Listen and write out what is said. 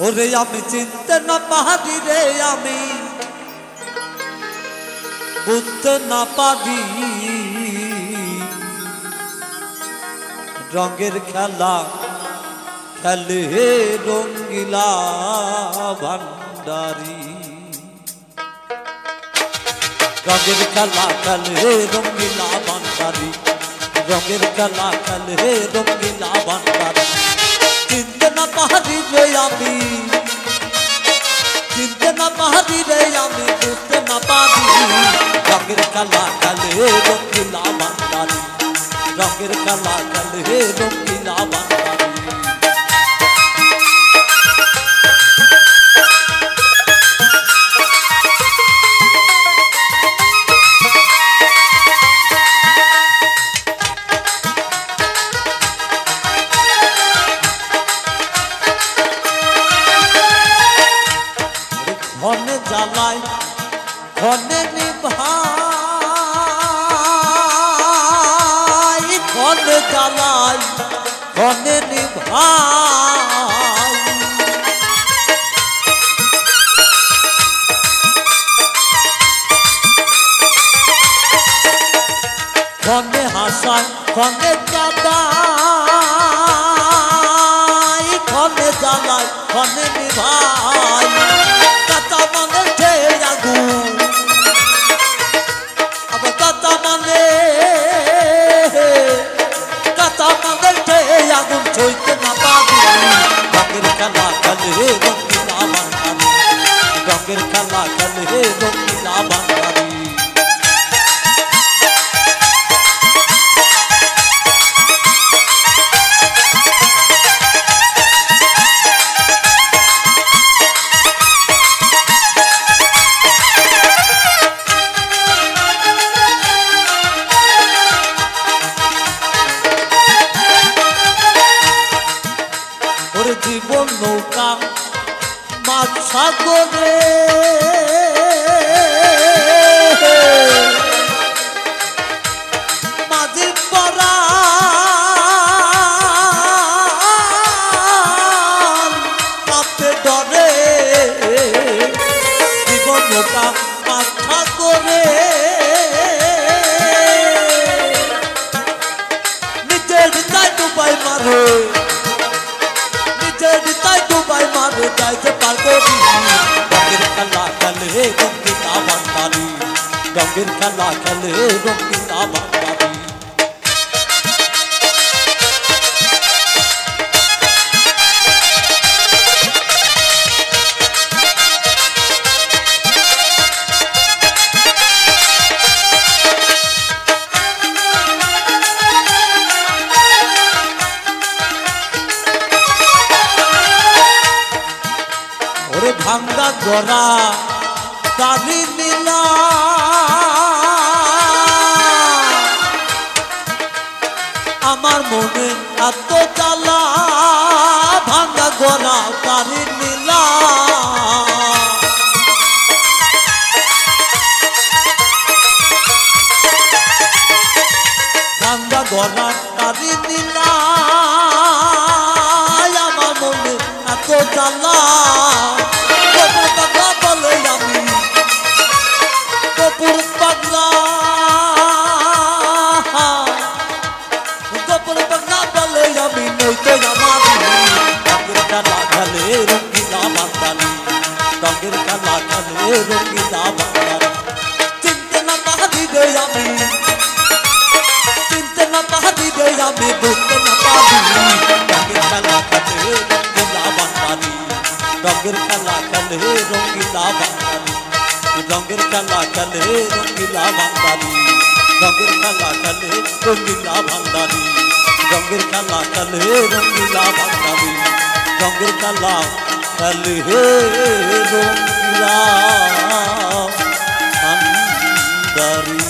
ওরে আমি চিনতে না পারি রে, আমি বুঝতে না পারি রঙের খেলা খেলে রঙ্গিলা ভান্ডারি। রঙের খেলা খেলে রঙ্গিলা ভান্ডারি, রঙের খেলা খেলে রঙ্গিলা ভান্ডারি। চিনতে না পারি রে আমি, চিনতে না পারি রে আমি, বুঝতে না পারি রঙের খেলা খেলে রঙ্গিলা ভান্ডারি, রঙের খেলা খেলে রঙ্গিলা ভান্ডারি। ঘনে জ্বালাই ঘনে নিভাই, ঘনে জ্বালাই ঘনে নিভাই। ঘনে হাসাই ঘনে কাদাই, ঘনে জ্বালাই ঘনে নিভাই। কাঁচা মানে আগুন, আবার কাঁচা মানে আগুন ছইতে না পারি। রঙের খেলা খেলে রঙ্গিলা ভান্ডারি, রঙের খেলা খেলে রঙ্গিলা ভান্ডারি। জীবন নৌকা মাছ সাগরে, মাঝি পরাণ কাঁপতে ডরে। জীবন নৌকা মাছ সাগরে, নিজের তাই ডুবাই মারে, তাই ডুবাই মারে যাইতে পারবো। রঙের খেলা খেলে রঙ্গিলা ভান্ডারি, রঙের খেলা খেলে রঙ্গিলা ভান্ডারি। ওরে ভাঙ্গা গড়া দাড়ি নীলা, আমার মনে এত জ্বালা। ভাঙ্গা গড়া দাড়ি নীলা, ভাঙ্গা গড়া দাড়ি নীলা, আমার মনে এত জ্বালা। কপুর পাগলা বলে আমি, কপুর পাগলা, কপুর পাগলা বলে আমি নইতে আমার। রঙের খেলা খেলে রঙ্গিলা ভান্ডারি, রঙের খেলা খেলে রঙ্গিলা ভান্ডারি। চিনতে না পারি রে আমি, চিনতে না পারি রে আমি, বুঝতে না পারি রঙের খেলা খেলে রঙ্গিলা ভান্ডারি, রঙের খেলা খেলে রঙ্গিলা ভান্ডারি, রঙের খেলা খেলে রঙ্গিলা ভান্ডারি, রঙের খেলা খেলে রঙ্গিলা ভান্ডারি, রঙের খেলা খেলে রঙ্গিলা ভান্ডারি, রঙের খেলা খেলে রঙ্গিলা ভান্ডারি।